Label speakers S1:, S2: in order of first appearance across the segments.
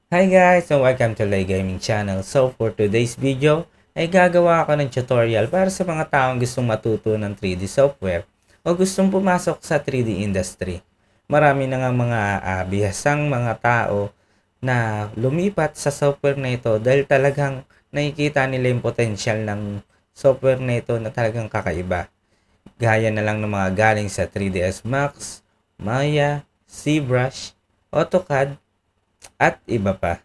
S1: Hi guys, and welcome to Lay Gaming Channel. So for today's video ay gagawa ako ng tutorial para sa mga taong gustong matuto ng 3D software o gustong pumasok sa 3D industry. Marami na nga mga bihasang mga tao na lumipat sa software na ito dahil talagang nakikita nila yung potential ng software na ito na talagang kakaiba. Gaya na lang ng mga galing sa 3ds Max, Maya, ZBrush, AutoCAD, at iba pa.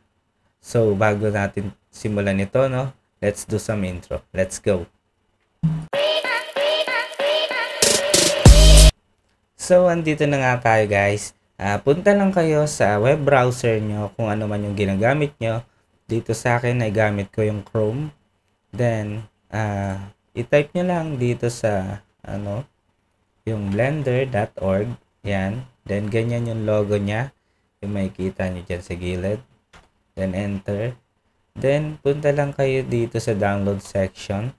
S1: So, bago natin simulan ito, no? Let's do some intro. Let's go. So, andito na nga tayo guys. Punta lang kayo sa web browser nyo kung ano man yung ginagamit nyo. Dito sa akin ay gamit ko yung Chrome. Then, i-type nyo lang dito sa yung blender.org. Yan. Then, ganyan yung logo niya. Yung makikita nyo dyan sa gilid. Then, enter. Then, punta lang kayo dito sa download section.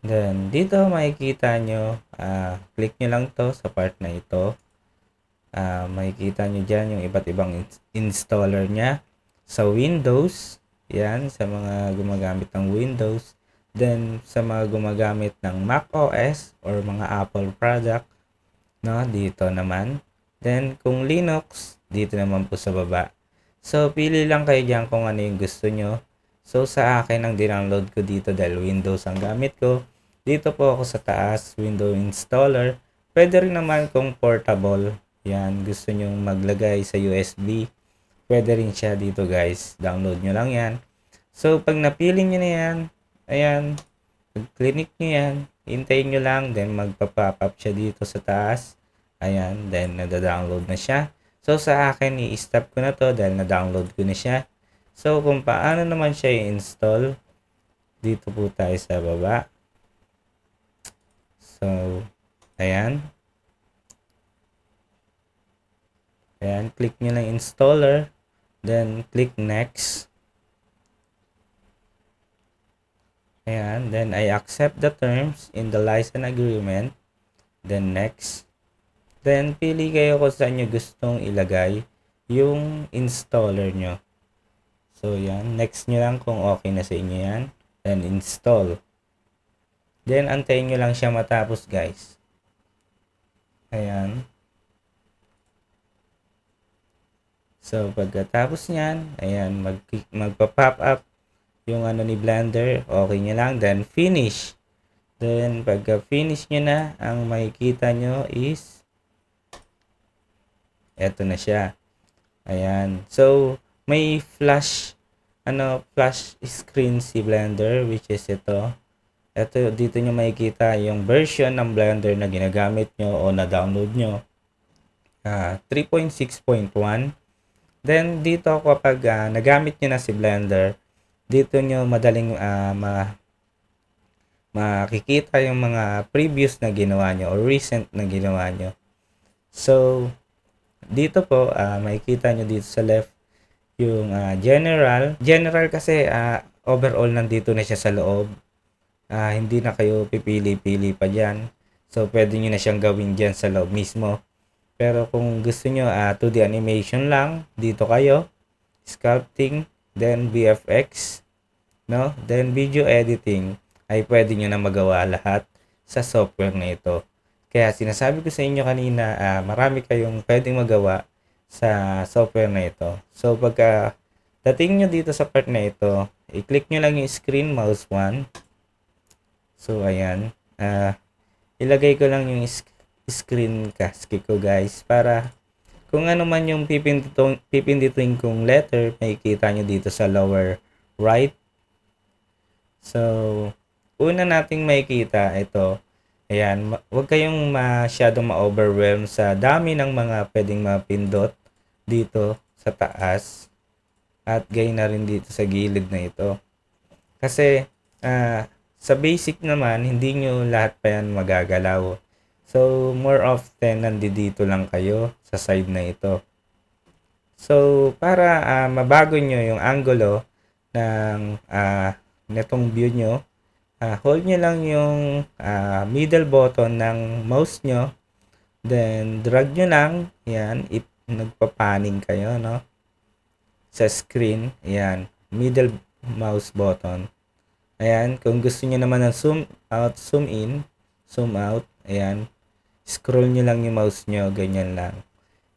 S1: Then, dito makikita nyo, click nyo lang to sa part na ito. Makikita nyo dyan yung iba't ibang installer nya. Sa Windows, yan, sa mga gumagamit ng Windows. Then, sa mga gumagamit ng Mac OS or mga Apple product, no, dito naman. Then, kung Linux, dito naman po sa baba. So, pili lang kayo dyan kung ano yung gusto nyo. So, sa akin, ang dindownload ko dito dahil Windows ang gamit ko. Dito po ako sa taas, Windows Installer. Pwede rin naman kung portable. Yan, gusto nyo maglagay sa USB. Pwede rin siya dito guys. Download nyo lang yan. So, pag napili nyo na yan, ayan, pag-click nyo yan, hintayin nyo lang, then magpa-pop up siya dito sa taas. Ayan, then nada-download na siya. So, sa akin, i-stop ko na to dahil na-download ko na siya. So, kung paano naman siya i-install, dito po tayo sa baba. So, ayan. Ayan, click nyo lang installer. Then, click next. Ayan, then I accept the terms in the license agreement. Then, next. Then, pili kayo kung saan nyo gustong ilagay yung installer nyo. So, yan. Next nyo lang kung okay na sa inyo yan. Then, install. Then, antayin nyo lang siya matapos, guys. Ayan. So, pagkatapos nyan, ayan, magpa-pop up yung ano ni Blender. Okay nyo lang. Then, finish. Then, pagka-finish nyo na, ang makikita nyo is eto na siya. Ayan. So, may flash screen si Blender, which is ito. Ito, dito nyo makikita yung version ng Blender na ginagamit nyo o na-download nyo. 3.6.1. Then, dito kapag nagamit nyo na si Blender, dito nyo madaling makikita yung mga previous na ginawa nyo o recent na ginawa nyo. So, dito po, makikita nyo dito sa left yung general. General kasi overall nandito na siya sa loob. Hindi na kayo pipili-pili pa dyan. So, pwede nyo na siyang gawin dyan sa loob mismo. Pero kung gusto nyo 2D animation lang, dito kayo. Sculpting, then VFX, no? Then video editing, ay pwede nyo na magawa lahat sa software na ito. Kaya sinasabi ko sa inyo kanina, marami kayong pwedeng magawa sa software na ito. So, pagka dating nyo dito sa part na ito, i-click nyo lang yung screen mouse 1. So, ayan. Ilagay ko lang yung screen cast ko guys para kung ano man yung pipindutin kong letter, makikita nyo dito sa lower right. So, una nating makikita ito. Ayan, huwag kayong masyadong ma-overwhelm sa dami ng mga pwedeng mapindot dito sa taas. At gayon na rin dito sa gilid na ito. Kasi, sa basic naman, hindi nyo lahat pa yan magagalaw. So, more often, nandito lang kayo sa side na ito. So, para mabago nyo yung angulo ng netong view nyo, hold nyo lang yung middle button ng mouse nyo. Then, drag nyo lang. Yan, nagpapaning kayo, no? sa screen. Ayan, middle mouse button. Ayan, kung gusto niyo naman ng zoom out, zoom in, zoom out, ayan, scroll nyo lang yung mouse nyo, ganyan lang.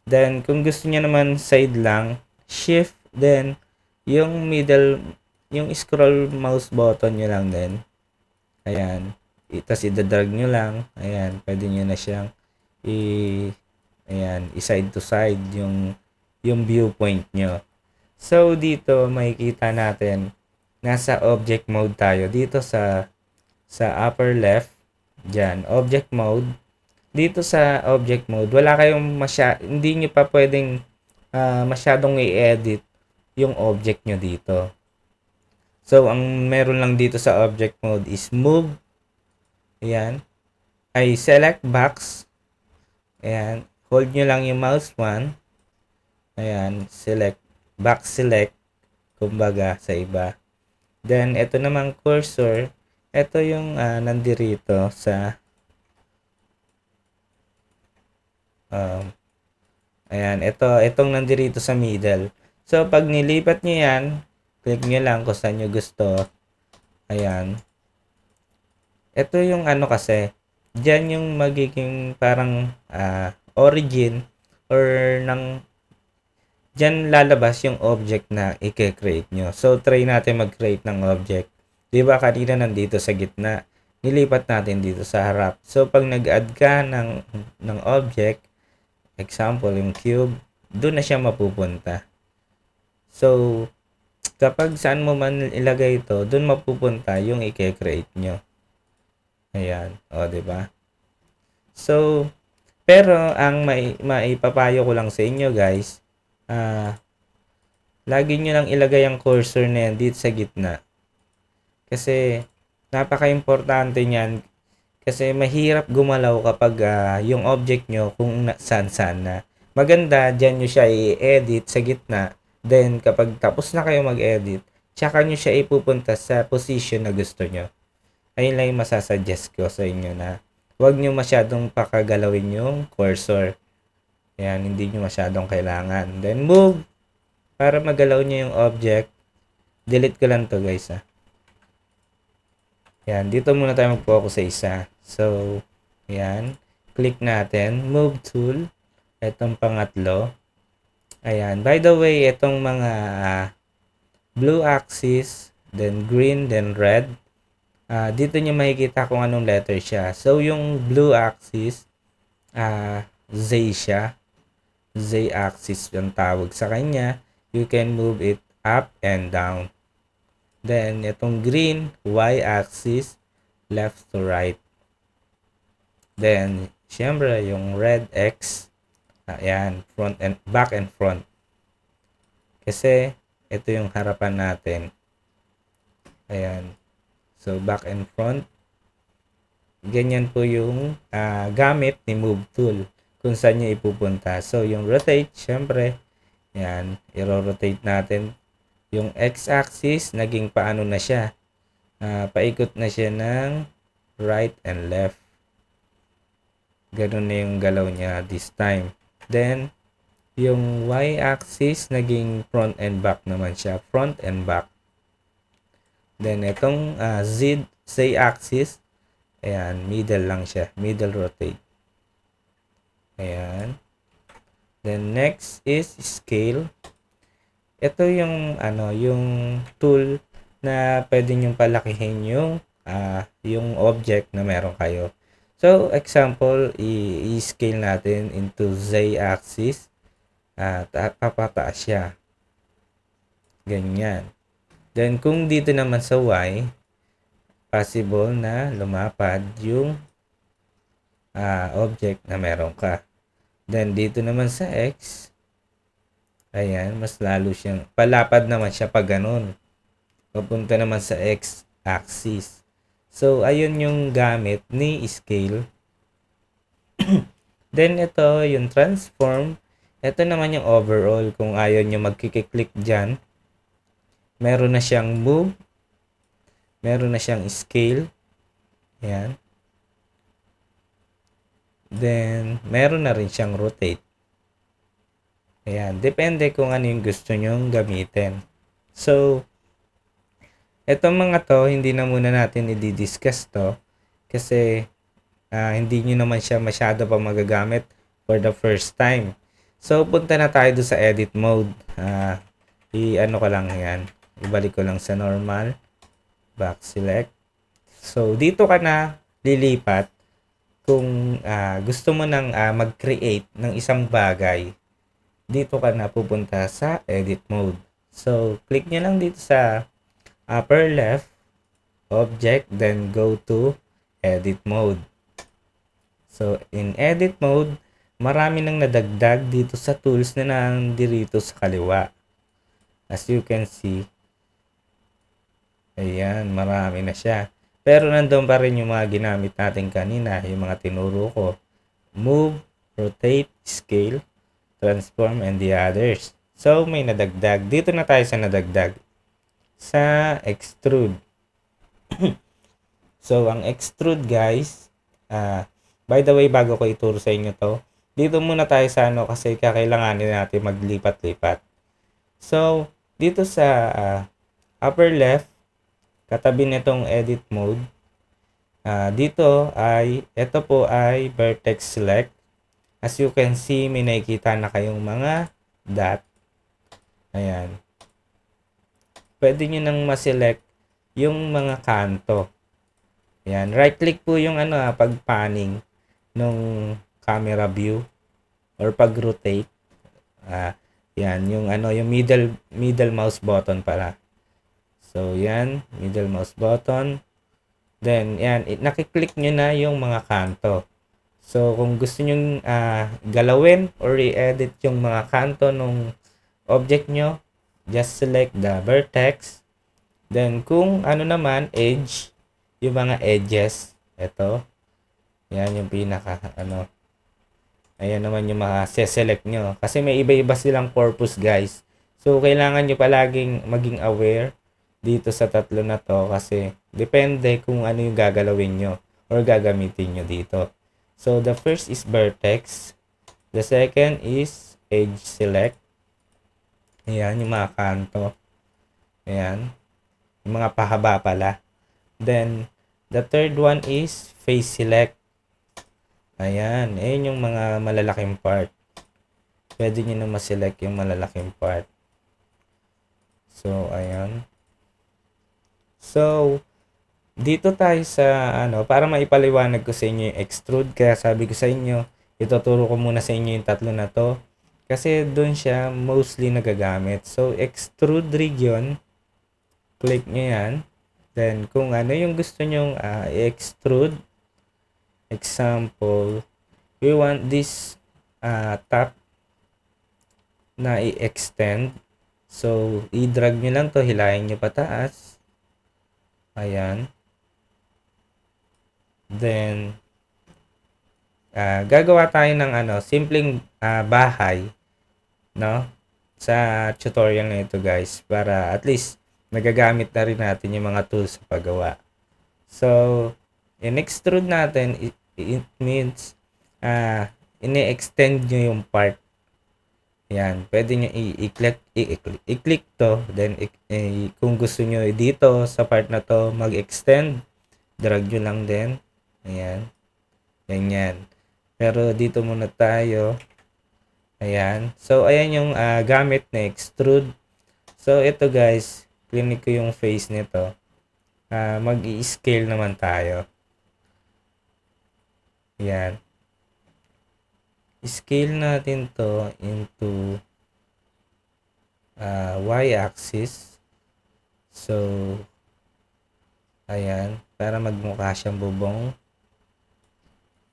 S1: Then, kung gusto niyo naman side lang, shift, then, yung middle, yung scroll mouse button nyo lang din. Ayan. Tapos idadrag nyo lang. Ayan. Pwede nyo na siyang ayan, i-side to side yung viewpoint nyo. So, dito makikita natin nasa object mode tayo. Dito sa upper left, dyan, object mode. Dito sa object mode, wala kayong hindi nyo pa pwedeng masyadong i-edit yung object nyo dito. So, ang meron lang dito sa object mode is move. Ayan. Ay select box. Ayan. Hold nyo lang yung mouse 1. Ayan. Select. Box select. Kumbaga sa iba. Then, ito namang cursor. Ito yung nandirito sa ayan. Itong nandirito sa middle. So, pag nilipat nyo yan, click nyo lang kung saan nyo gusto. Ayan. Ito yung kasi, dyan yung magiging parang origin or dyan lalabas yung object na i-create nyo. So, try natin mag-create ng object. Diba kanina nandito sa gitna, nilipat natin dito sa harap. So, pag nag-add ka ng object, example, yung cube, doon na siya mapupunta. So, kapag saan mo man ilagay ito, doon mapupunta yung i-create nyo. Ayan. O, diba? So, pero ang maipapayo ko lang sa inyo, guys, lagi nyo lang ilagay ang cursor na yan dito sa gitna. Kasi, napaka-importante niyan. Kasi, mahirap gumalaw kapag yung object nyo kung saan-saan na. Maganda, dyan nyo siya i-edit sa gitna. Then, kapag tapos na kayo mag-edit, tsaka nyo siya ipupunta sa position na gusto nyo. Ayun lang yung masasuggest ko sa inyo na huwag nyo masyadong pakagalawin yung cursor. Ayan, hindi nyo masyadong kailangan. Then, move. Para magalaw nyo yung object. Delete ko lang to guys. Ayan, dito muna tayo mag-focus sa isa. So, ayan. Click natin. Move tool. Itong pangatlo. Ayan. By the way, itong mga blue axis, then green, then red. Dito nyo makikita kung anong letter siya. So, yung blue axis, Z siya. Z axis yung tawag sa kanya. You can move it up and down. Then, itong green, Y axis, left to right. Then, syempre, yung red X, ayan, back and front. Kasi, ito yung harapan natin. Ayan. So, back and front. Ganyan po yung gamit ni move tool kung saan nyo ipupunta. So, yung rotate, syempre, yan, i-rotate natin. Yung x-axis, naging paano na siya. Paikot na siya ng right and left. Ganun na yung galaw niya this time. Then, yung y-axis, naging front and back naman siya. Front and back. Then, itong z-axis, ayan, middle lang siya. Middle rotate. Ayan. Then, next is scale. Ito yung, yung tool na pwede nyong palakihin yung object na meron kayo. So, example, i-scale natin into z-axis. Papataas siya. Ganyan. Then, kung dito naman sa Y, possible na lumapad yung object na meron ka. Then, dito naman sa X, ayan, mas lalo siyang, palapad naman siya pag ganun. Papunta naman sa X-axis. So, ayun yung gamit ni scale. Then, ito, yung transform. Ito naman yung overall. Kung ayaw nyo magkiklik dyan, meron na siyang move. Meron na siyang scale. Ayan. Then, meron na rin siyang rotate. Ayan, depende kung ano yung gusto nyong gamitin. So, etong mga to, hindi na muna natin i-discuss to kasi hindi nyo naman siya masyado pa magagamit for the first time. So, punta na tayo doon sa edit mode. I-ano ko lang yan. Ibalik ko lang sa normal. Back select. So, dito ka na lilipat kung gusto mo nang mag-create ng isang bagay. Dito ka na pupunta sa edit mode. So, click nyo lang dito sa upper left object, then go to edit mode. So, in edit mode, marami nang nadagdag dito sa tools na nandirito sa kaliwa. As you can see, ayan, marami na siya. Pero nandun pa rin yung mga ginamit natin kanina, yung mga tinuro ko. Move, rotate, scale, transform, and the others. So, may nadagdag. Dito na tayo sa nadagdag. Sa extrude. So, ang extrude guys, by the way, bago ko ituro sa inyo to, dito muna tayo sa ano kasi kakailanganin natin maglipat-lipat. So, dito sa upper left, katabi nitong edit mode, dito ay, ito po ay vertex select. As you can see, may nakikita na kayong mga dot. Ayan. Pwede nyo nang ma-select yung mga kanto. Ayan. Right click po yung pag-panning nung camera view or pag-rotate. Yan. Yung yung middle mouse button pala. So, yan. Middle mouse button. Then, yan. Nakiklik nyo na yung mga kanto. So, kung gusto nyo galawin or i-edit yung mga kanto nung object nyo, just select the vertex. Then, kung naman, edge, yung mga edges, ito. Yan yung pinaka, ayan naman yung select nyo. Kasi may iba-iba silang purpose, guys. So, kailangan nyo palaging maging aware dito sa tatlo na to kasi depende kung ano yung gagalawin nyo or gagamitin nyo dito. So, the first is vertex. The second is edge select. Ayan, yung mga kanto. Ayan. Yung mga pahaba pala. Then, the third one is face select. Ayan. Ayan yung mga malalaking part. Pwede nyo na ma-select yung malalaking part. So, ayan. So, dito tayo sa, para maipaliwanag ko sa inyo yung extrude. Kaya sabi ko sa inyo, ituturo ko muna sa inyo yung tatlo na to. Kasi doon siya mostly nagagamit. So, extrude region, click nyo yan. Then, kung ano yung gusto nyong i-extrude, example, we want this top na i-extend. So, i-drag nyo lang to, hilahin nyo pataas. Ayan. Then, gagawa tayo ng simpleng bahay, no? Sa tutorial na ito, guys, para at least nagagamit na rin natin yung mga tools sa paggawa. So, in-extrude natin, it means ini-extend nyo yung part. Yan, pwede nyo i-click to, then kung gusto nyo dito sa part na to mag-extend, drag nyo lang din. Ayan. Ganyan. Pero dito muna tayo. Ayan. So, ayan yung gamit na extrude. So, ito guys, click ko yung face nito. Mag-i-scale naman tayo. Ayan. Scale natin to into y-axis. So, ayan. Para magmukha siyang bubong.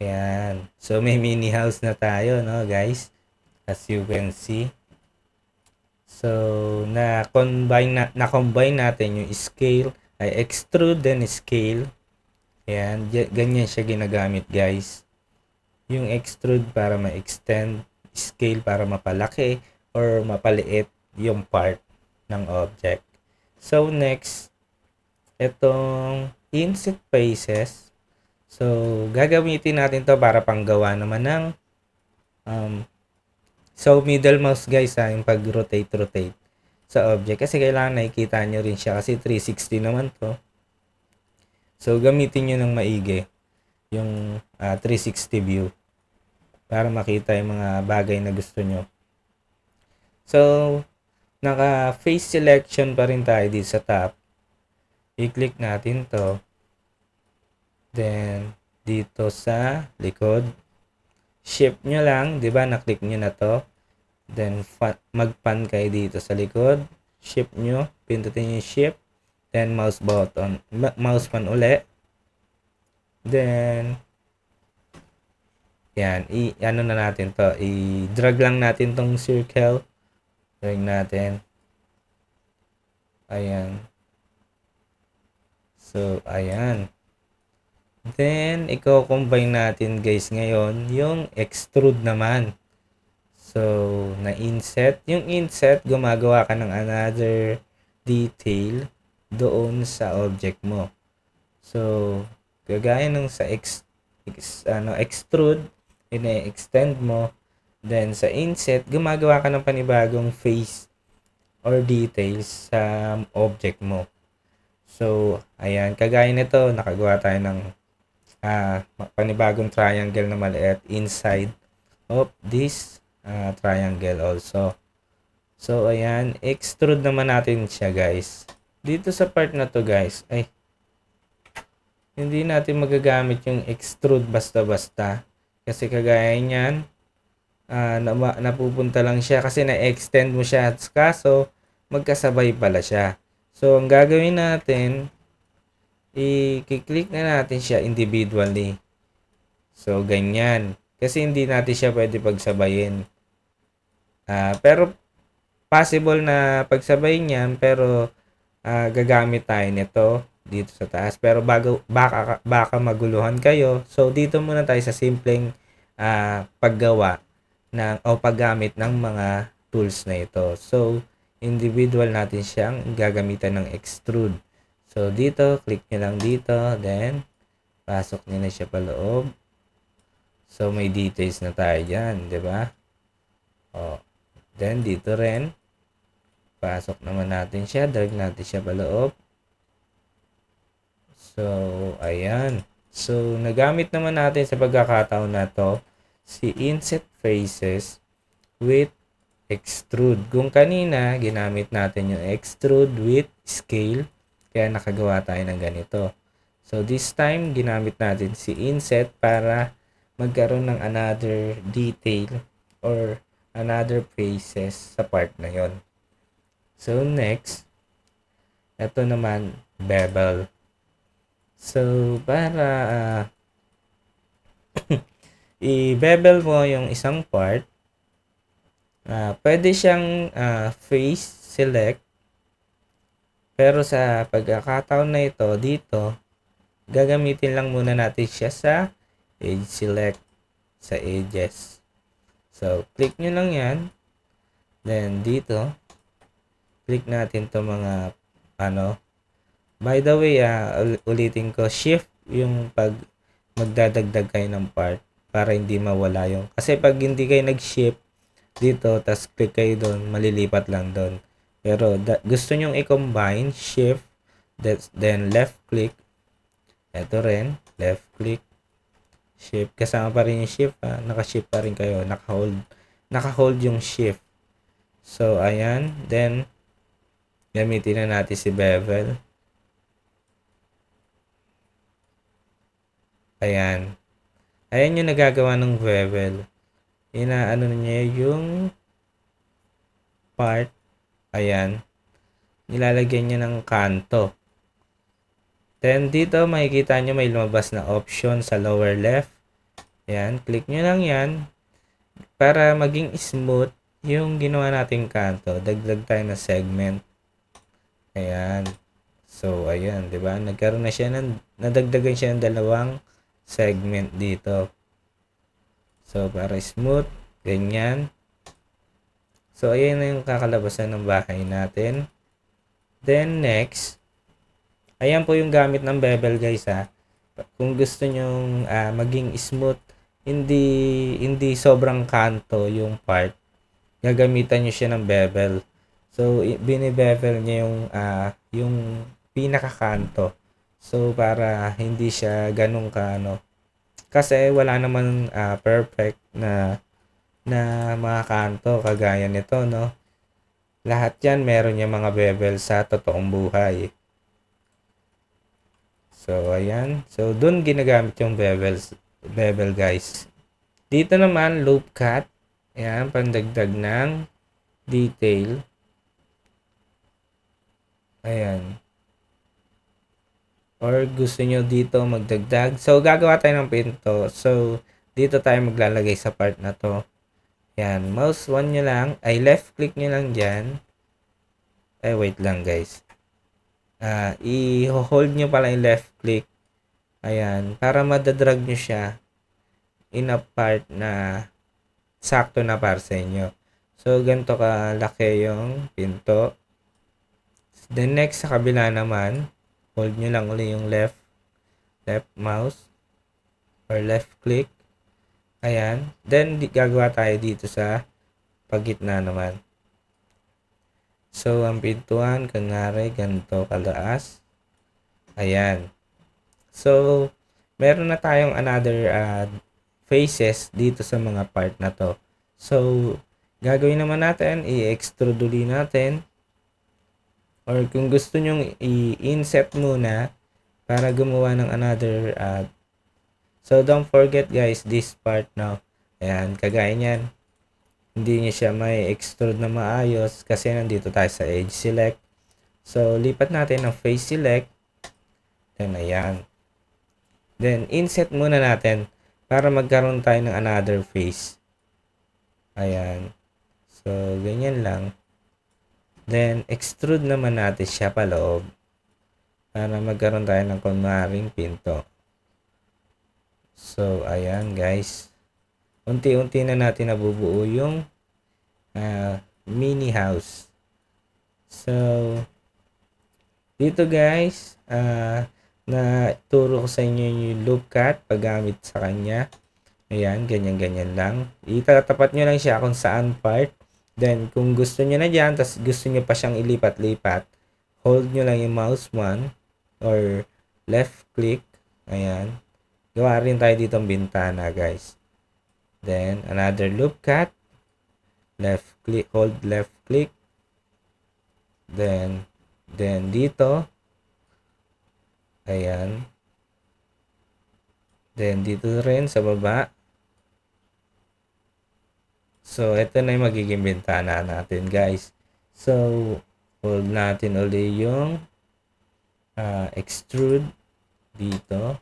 S1: Ayan. So, may mini house na tayo, no, guys? As you can see. So, na-combine natin yung scale, ay extrude, then scale. Ayan. Ganyan siya ginagamit, guys. Yung extrude para ma-extend, scale para mapalaki or mapaliit yung part ng object. So, next, itong inset faces. So, gagamitin natin to para panggawa naman ng So, middle mouse guys yung pag-rotate sa object. Kasi kailangan nakikita nyo rin siya kasi 360 naman to. So, gamitin nyo ng maigi yung 360 view para makita yung mga bagay na gusto nyo. So, naka face selection pa rin tayo dito sa top. I-click natin to. Then, dito sa likod, shift nyo lang, di ba? Na-click nyo na to. Then, mag-pan kayo dito sa likod. Shift nyo, pindutin yung shift. Then, mouse button, mouse pan uli. Then, yan, ano na natin to. I-drag lang natin tong circle. Drag natin. Ayan. So, ayan. Then, i-combine natin guys ngayon yung extrude naman. So, na-inset. Yung inset, gumagawa ka ng another detail doon sa object mo. So, gagaya nung sa extrude, ina-extend mo. Then, sa inset, gumagawa ka ng panibagong face or details sa object mo. So, ayan. Kagaya nito, nakagawa tayo ng panibagong triangle na maliit inside of this triangle also. So, ayan. Extrude naman natin siya, guys. Dito sa part na to, guys, ay hindi natin magagamit yung extrude basta-basta. Kasi kagaya niyan, napupunta lang siya kasi na-extend mo siya. Kaso, magkasabay pala siya. So, ang gagawin natin, i-click na natin siya individually. So, ganyan. Kasi hindi natin siya pwede pagsabayin. Pero, possible na pagsabayin yan, pero gagamit tayo nito dito sa taas. Pero baka maguluhan kayo. So, dito muna tayo sa simpleng paggawa o paggamit ng mga tools na ito. So, individual natin siyang gagamitan ng extrude. So, dito, click nyo lang dito. Then, pasok nyo na siya pa loob. So, may details na tayo dyan. Diba? O, then, dito rin. Pasok naman natin siya. Drag natin siya pa loob. So, ayan. So, nagamit naman natin sa pagkakataon na to si inset faces with extrude. Kung kanina, ginamit natin yung extrude with scale. Kaya nakagawa tayo ng ganito. So, this time, ginamit natin si inset para magkaroon ng another detail or another faces sa part na yon. So, next, ito naman, bevel. So, para i-bevel mo yung isang part, pwede siyang face select. Pero sa pagkakataon na ito, dito, gagamitin lang muna natin siya sa edge select, sa edges. So, click nyo lang yan. Then, dito, click natin to mga, by the way, ulitin ko, shift yung pag magdadagdag kayo ng part para hindi mawala yung, kasi pag hindi kayo nag-shift dito, tas click kayo doon, malilipat lang doon. Pero gusto nyong i-combine, shift, then left click. Ito rin, left click, shift. Kasama pa rin yung shift, naka-shift pa rin kayo, naka-hold yung shift. So, ayan. Then, gamitin na natin si bevel. Ayan. Ayan yung nagagawa ng bevel. Inaano niya yung part. Ayan. Nilalagyan niya ng kanto. Then, dito makikita nyo may lumabas na option sa lower left. Ayan. Click nyo lang yan. Para maging smooth yung ginawa nating kanto. Dagdag tayo na segment. Ayan. So, ayan. Diba? Nagkaroon na siya nadagdagan siya ng dalawang segment dito. So, para smooth. Ganyan. So, ayan na yung kakalabasan ng bahay natin. Then, next. Ayan po yung gamit ng bevel, guys, Kung gusto nyong maging smooth, hindi sobrang kanto yung part. gagamitan nyo siya ng bevel. So, binibevel niya yung pinakakanto. So, para hindi siya ganun ka, ano. Kasi wala naman perfect na mga kanto kagaya nito, no. Lahat yan meron yung mga bevel sa totoong buhay. So, ayan. So, dun ginagamit yung bevel guys. Dito naman, loop cut. Ayan, pandagdag ng detail. Ayan. Or gusto nyo dito magdagdag. So, gagawa tayo ng pinto. So, dito tayo maglalagay sa part na to. Ayan, mouse 1 nyo lang. Ay, left click nyo lang dyan. Ay, wait lang guys. I-hold nyo pala yung left click. Ayan, para madadrag nyo siya in a part na sakto na para sa inyo. So, ganito kalaki yung pinto. Then, next sa kabila naman, hold nyo lang ulit yung left mouse or left click. Ayan. Then, gagawa tayo dito sa pagitna naman. So, ang pintuan, kunwari, ganito kalaas. Ayan. So, meron na tayong another faces dito sa mga part na to. So, gagawin naman natin, i-extrude ulit natin. Or kung gusto nyong i-inset muna para gumawa ng another so, don't forget guys, this part now. Ayan, kagaya nyan. Hindi niya siya may extrude na maayos kasi nandito tayo sa edge select. So, lipat natin ng face select. Then, ayan. Then, inset muna natin para magkaroon tayo ng another face. Ayan. So, ganyan lang. Then, extrude naman natin siya paloob para magkaroon tayo ng kunwaring pinto. So, ayan guys. Unti-unti na natin nabubuo yung mini house. So, dito guys, na turo ko sa inyo yung loop cut paggamit sa kanya. Ayan, ganyan-ganyan lang. Itatapat nyo lang siya kung saan part. Then, kung gusto nyo na dyan, tas gusto nyo pa siyang ilipat-lipat, hold nyo lang yung mouse 1 or left click. Ayan. Gawa rin tayo dito ng bintana, guys. Then, another loop cut. Left click, hold left click. Then dito. Ayan. Then, dito rin sa baba. So, ito na yung magiging bintana natin, guys. So, hold natin ulit yung extrude dito.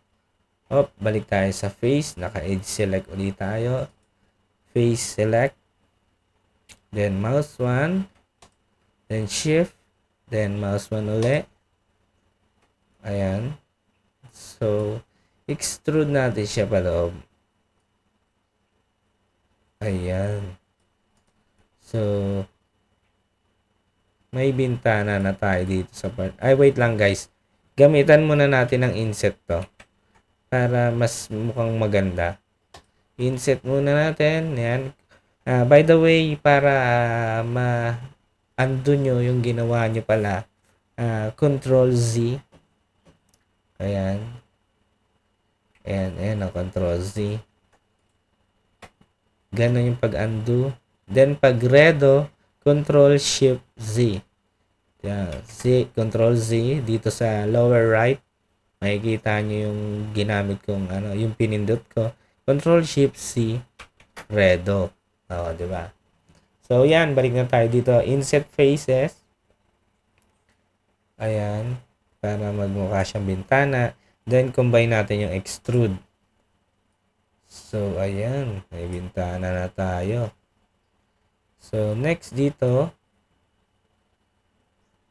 S1: Balik tayo sa face. Naka-edge select ulit tayo. Face select. Then, mouse 1. Then, shift. Then, mouse 1 ulit. Ayan. So, extrude natin siya paloob. Ayan. So, may bintana na tayo dito sa part. Ay, wait lang guys. Gamitan muna natin ng inset to. Para mas mukhang maganda. Inset muna natin. Ayan. By the way, para ma-undo nyo yung ginawa nyo pala. Control Z. Ayan. Ayan. Control Z. Ganon yung pag-undo. Then, pag redo, Control Shift Z. Ayan. Control Z. Dito sa lower right. Makikita nyo yung ginamit kong yung pinindot ko. Control Shift C, redo. Diba? So, yan. Balik na tayo dito. Inset faces. Ayan. Para magmukha siyang bintana. Then, combine natin yung extrude. So, ayan. May bintana na tayo. So, next dito,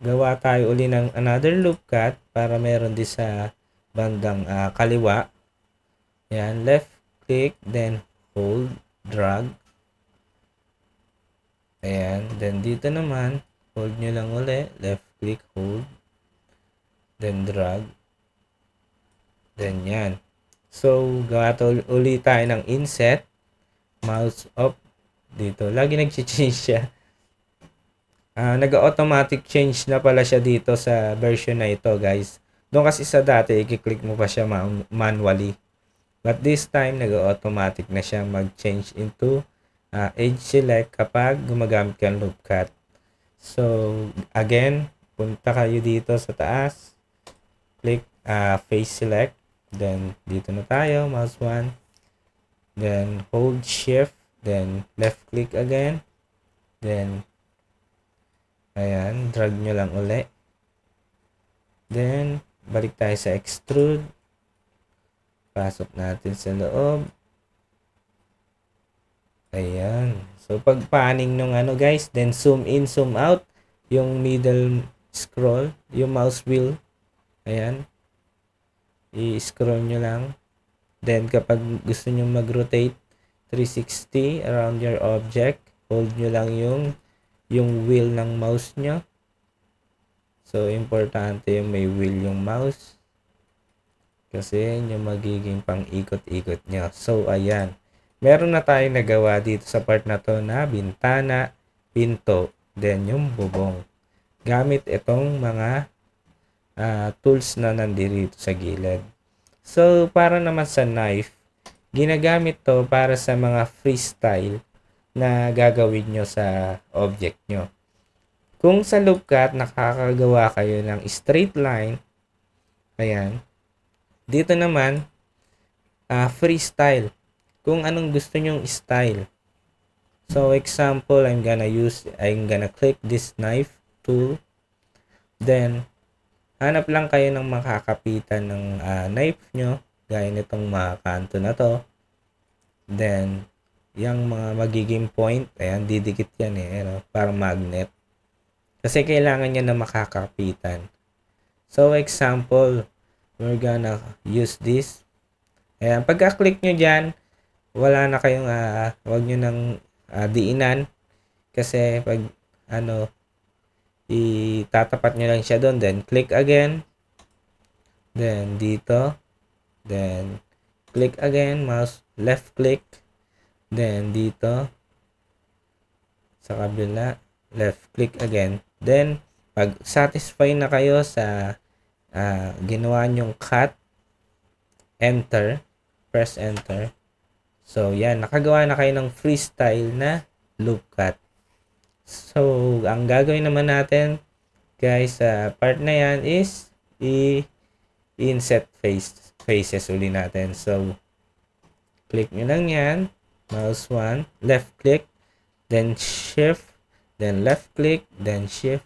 S1: gawa tayo uli ng another loop cut para meron din sa bandang kaliwa. Ayan, left click, then hold, drag. Ayan, then dito naman, hold nyo lang uli, left click, hold, then drag. Then yan. So, gawa uli tayo ng inset, mouse up, dito. Lagi nag-change siya. Nag-automatic change na pala siya dito sa version na ito, guys. Doon kasi sa dati, i-click mo pa siya manually. But this time, nag-automatic na siya mag-change into edge select kapag gumagamit ka ng loop cut. So, again, punta kayo dito sa taas. Click face select. Then, dito na tayo, mouse 1. Then, hold shift. Then, left click again. Then, ayan, drag nyo lang uli. Then, balik tayo sa extrude. Pasok natin sa loob. Ayan. So, pag panning nung guys, then zoom in, zoom out. Yung middle scroll, yung mouse wheel. Ayan. I-scroll nyo lang. Then, kapag gusto nyo mag-rotate 360 around your object, hold nyo lang yung wheel ng mouse nyo. So, importante yung may wheel yung mouse. Kasi yung magiging pang-ikot-ikot nyo. So, ayan. Meron na tayong nagawa dito sa part na to na bintana, pinto, then yung bubong. Gamit itong mga tools na nandito sa gilid. So, para naman sa knife, ginagamit to para sa mga freestyle na gagawin nyo sa object nyo. Kung sa loop cut, nakakagawa kayo ng straight line, ayan, dito naman, freestyle. Kung anong gusto nyong style. So, example, I'm gonna click this knife tool. Then, hanap lang kayo ng makakapitan ng knife nyo. Gaya nitong mga kanto na to. Then, yung mga magiging point, ayan, didikit yan parang magnet. Kasi kailangan niya na makakapitan. So, example, we're gonna use this. Ayan, pagka-click nyo dyan, wala na kayong, wag nyo nang diinan. Kasi pag, itatapat nyo lang siya doon. Then, click again. Then, dito. Then, click again. Mouse, left click. Then, dito. Sa kabila, left click again. Then, pag satisfy na kayo sa ginawa nyong cut, enter. Press enter. So, yan. Nakagawa na kayo ng freestyle na loop cut. So, ang gagawin naman natin, guys, sa part na yan is i-inset faces uli natin. So, click nyo lang yan. Mouse 1. Left click. Then, shift. Then, left click. Then, shift.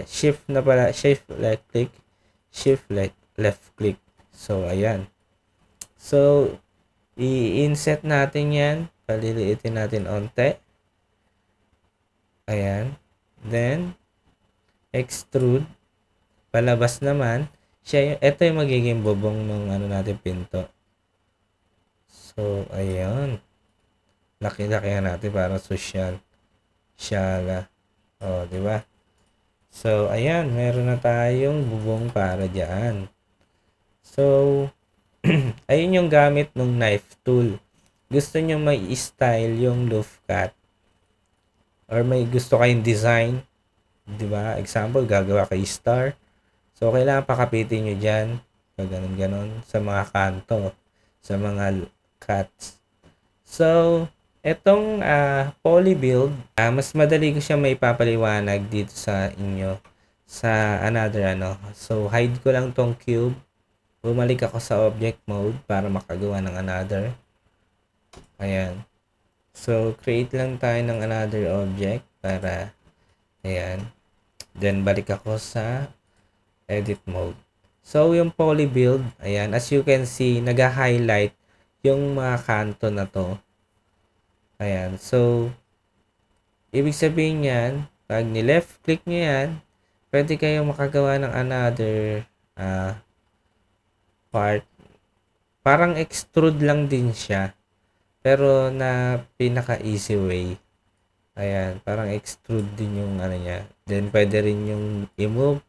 S1: Shift na pala. Shift, left click. Shift, left click. So, ayan. So, i-inset natin yan. Paliliitin natin onte. Ayan. Then, extrude. Palabas naman. Ito yung magiging bubong ng natin pinto. So, ayan. Laki-laki natin para social. Shala. O, diba? So, ayan. Meron na tayong bubong para dyan. So, ayun yung gamit ng knife tool. Gusto nyo may style yung loop cut. Or may gusto kayong design. Diba? Example, gagawa kay star. So, kailangan pakapitin nyo dyan. Ganon-ganon. Sa mga kanto. Sa mga cuts. So, etong poly build, mas madali ko siya may papaliwanag dito sa inyo. Sa another So, hide ko lang tong cube. Bumalik ako sa object mode para makagawa ng another. Ayan. So, create lang tayo ng another object para, ayan. Then, balik ako sa edit mode. So, yung poly build, ayan, as you can see, nag-highlight yung mga kanto na to. Ayan. So, ibig sabihin yan, pag ni-left click nyo yan, pwede kayong makagawa ng another part. Parang extrude lang din siya. Pero na pinaka-easy way. Ayan. Parang extrude din yung niya. Then, pwede rin yung i-move.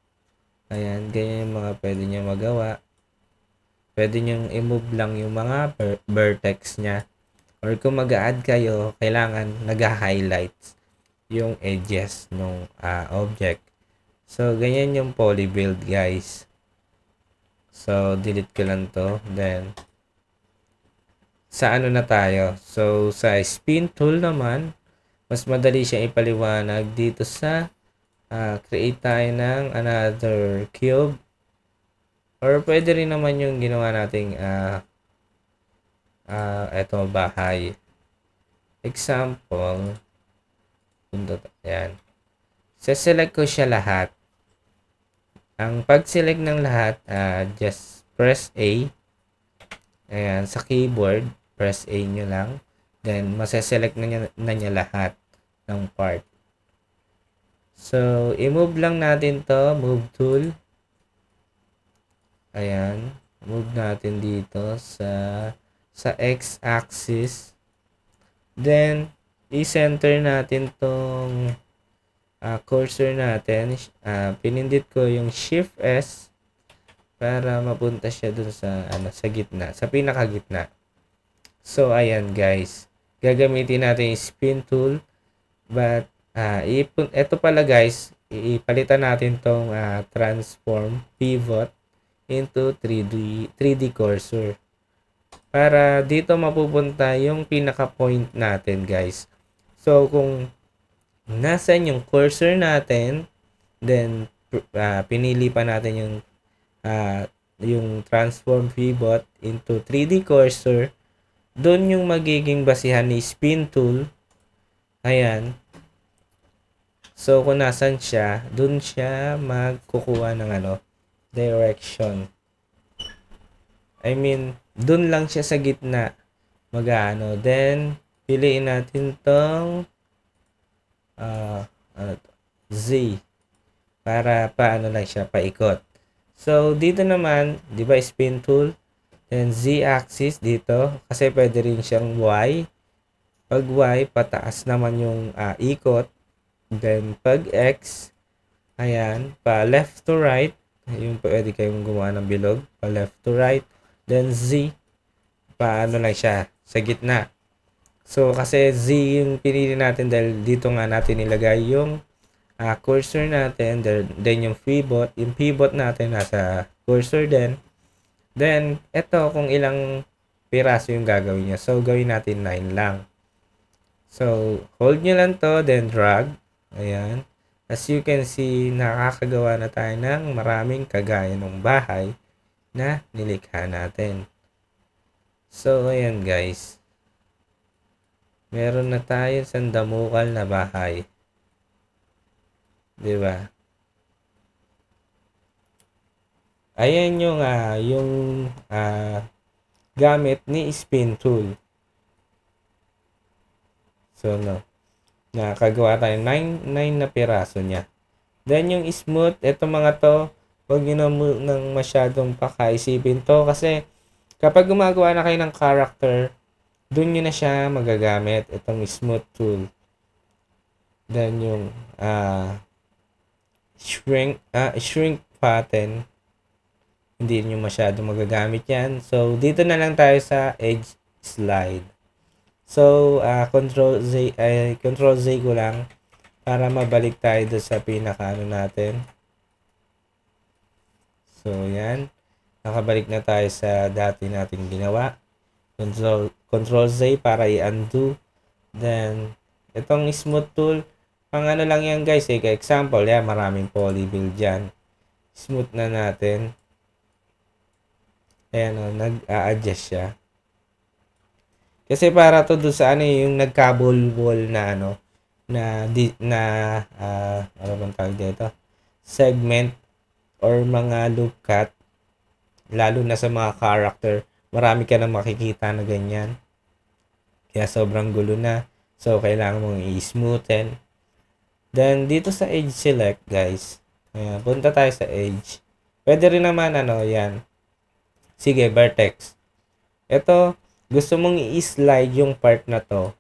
S1: Ayan. Ganyan yung mga pwede nyo magawa. Pwede nyo i-move lang yung mga vertex niya. or kung mag-a-add kayo, kailangan nag-highlights yung edges ng object. So, ganyan yung poly build, guys. So, delete ko lang to. Then, sa ano na tayo? So, sa spin tool naman, mas madali siya ipaliwanag dito sa create tayo ng another cube. Or pwede rin naman yung ginawa nating eto bahay. Example, ayan. Select ko siya lahat. Ang pag-select ng lahat, just press A. Ayan, sa keyboard, press A nyo lang. Then, maseselect na niya lahat ng part. So, i-move lang natin to, move tool. Ayan, move natin dito sa x-axis. Then, i-center natin tong cursor natin. Pinindit ko yung Shift S para mapunta siya dun sa sa gitna, sa pinakagitna. So, ayan guys. Gagamitin natin yung spin tool. But, ito pala guys, ipalitan natin tong transform pivot into 3D cursor. Para dito mapupunta yung pinaka-point natin guys. So, kung nasan yung cursor natin, then, pinili pa natin yung transform pivot into 3D cursor, doon yung magiging basihan ni spin tool. Ayan. So, kung nasan siya, doon siya magkukuha ng direction. I mean, doon lang siya sa gitna Then, piliin natin tong Z para paano lang siya paikot. So, dito naman, di ba spin tool? Then, Z-axis dito. Kasi pwede rin siyang Y. Pag Y, pataas naman yung ikot. Then, pag X, ayan, pa left to right. Yung pwede kayong gumawa ng bilog. Pa left to right. Then, Z, paano lang siya? Sa gitna. So, kasi Z yung pinili natin dahil dito nga natin nilagay yung cursor natin. Then, yung pivot. Yung pivot natin nasa cursor din. Then, eto kung ilang piraso yung gagawin niya. So, gawin natin 9 lang. So, hold nyo lang to, then drag. Ayan. As you can see, nakakagawa na tayo ng maraming kagaya ng bahay na nilikha natin. So, ayan guys. Meron na tayo sandamukal na bahay. Diba? Ayan yung gamit ni spin tool. So, nakagawa tayo 9 na piraso niya. Then, yung smooth, eto mga to, huwag nyo nang masyadong pakaisipin to kasi kapag gumagawa na kayo ng character, dun nyo na siya magagamit, itong smooth tool. Then, yung shrink pattern, hindi nyo masyado magagamit yan. So, dito na lang tayo sa edge slide. So, control Z ko lang para mabalik tayo doon sa pinaka natin. So, yan. Nakabalik na tayo sa dati nating ginawa. Control Z para i-undo. Then, itong smooth tool, pang lang yan guys. Example, yan, maraming poly build dyan. Smooth na natin. Ayan, nag-a-adjust siya. Kasi para to doon sa yung nagkabol-bol na ano bang tawag dito? Segment or mga loop cut, lalo na sa mga character, marami ka na makikita na ganyan. Kaya sobrang gulo na. So, kailangan mong i-smoothen. Then, dito sa edge select, guys. Ayan, punta tayo sa edge. Pwede rin naman, yan. Sige, vertex. Ito, gusto mong i-slide yung part na to.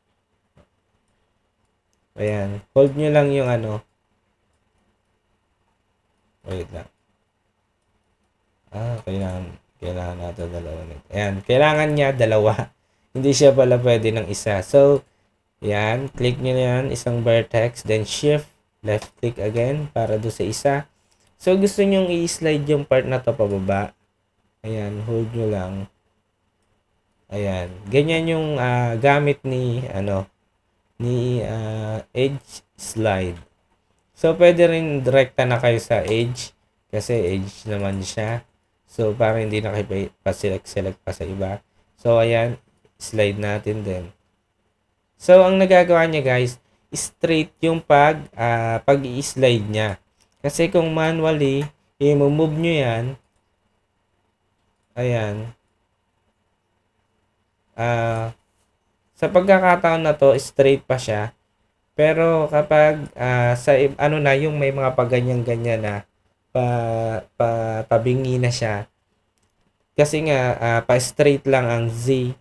S1: Ayan. Hold nyo lang yung wait lang. Kailangan natin dalawa nito. Ayan. Kailangan niya dalawa. hindi siya pala pwede ng isa. So, yan, click nyo na yan, isang vertex, then shift, left click again para do sa isa. So, gusto nyong i-slide yung part na to pababa. Ayan, hold nyo lang. Ayan, ganyan yung gamit ni, edge slide. So, pwede rin direkta na kayo sa edge, kasi edge naman siya. So, para hindi na kayo pa-select pa sa iba. So, ayan, slide natin din. So, ang nagagawa niya guys, straight yung pag-i-slide niya. Kasi kung manually, i-move nyo yan, ayan, sa pagkakataon na to, straight pa siya. Pero kapag yung may mga paganyan-ganyan na, tabingi na siya. Kasi nga, pa-straight lang ang Z.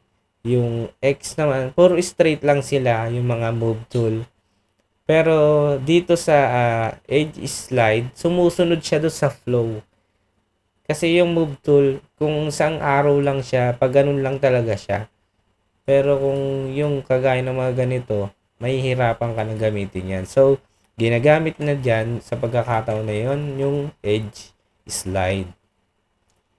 S1: Yung X naman, puro straight lang sila, yung mga move tool. Pero dito sa edge slide, sumusunod siya doon sa flow. Kasi yung move tool, kung isang arrow lang siya, pag ganun lang talaga siya. Pero kung yung kagaya ng mga ganito, mahihirapan ka na gamitin yan. So, ginagamit na dyan sa pagkakataon na yon yung edge slide.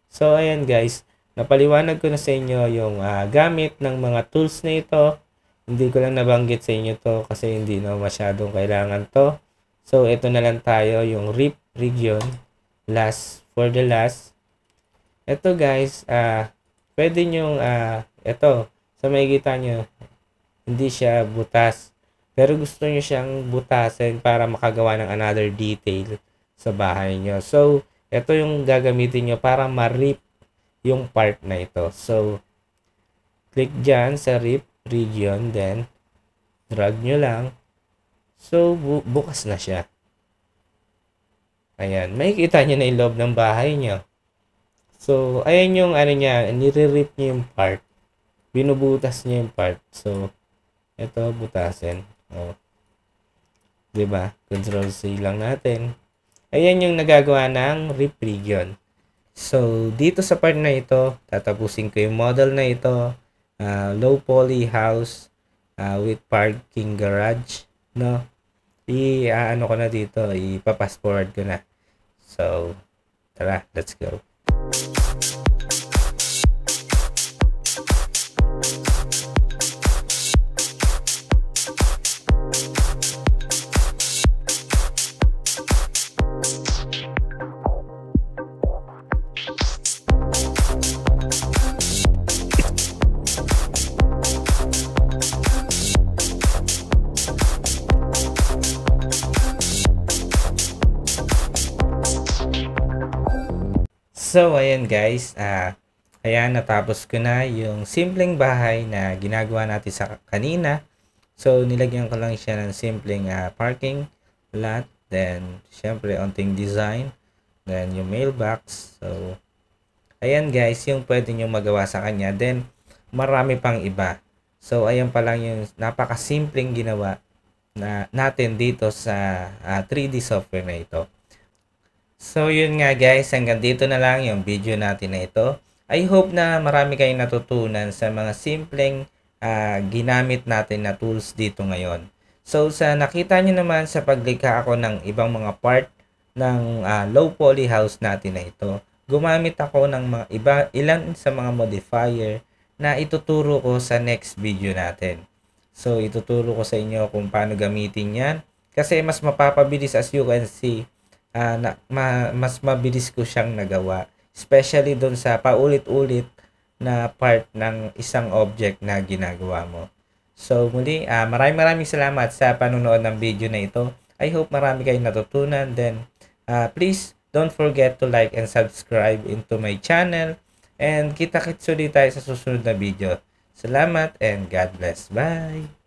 S1: So, ayan guys, napaliwanag ko na sa inyo yung gamit ng mga tools na ito. Hindi ko lang nabanggit sa inyo to kasi hindi na masyadong kailangan to. So, ito na lang tayo, yung rip region. For the last. Ito guys, pwede nyong, ito, sa makikita nyo, hindi siya butas. Pero gusto nyo siyang butasin para makagawa ng another detail sa bahay nyo. So, ito yung gagamitin nyo para ma-rip yung part na ito. So, click dyan sa rip region, then drag nyo lang. So, bukas na siya. Ayan, makikita nyo na yung loob ng bahay nyo. So, ayan yung niya, nire-rip nyo yung part. Binubutas nyo yung part. So, ito, butasin. O, diba? Control C lang natin. Ayan yung nagagawa ng rip region. So, dito sa part na ito, tatapusin ko yung model na ito. Low poly house with parking garage, no? Ano ko na dito, ipa-fast forward ko na. So, tara, let's go. So, ayan guys, ayan, natapos ko na yung simpleng bahay na ginagawa natin sa kanina. So, nilagyan ko lang siya ng simpleng parking lot, then, syempre, onting design, then yung mailbox. So, ayan guys, yung pwede nyo magawa sa kanya, then, marami pang iba. So, ayan pa lang yung napakasimpleng ginawa natin dito sa 3D software na ito. So, yun nga guys, hanggang dito na lang yung video natin na ito. I hope na marami kayong natutunan sa mga simpleng ginamit natin na tools dito ngayon. So, sa nakita nyo naman sa paglikha ako ng ibang mga part ng low poly house natin na ito, gumamit ako ng ilan sa mga modifier na ituturo ko sa next video natin. So, ituturo ko sa inyo kung paano gamitin yan. Kasi mas mapapabilis, as you can see, mas mabilis ko siyang nagawa. Especially doon sa paulit-ulit na part ng isang object na ginagawa mo. So muli, maraming salamat sa panonood ng video na ito. I hope marami kayong natutunan. Then, please don't forget to like and subscribe into my channel. And kita-kits ulit tayo sa susunod na video. Salamat and God bless. Bye!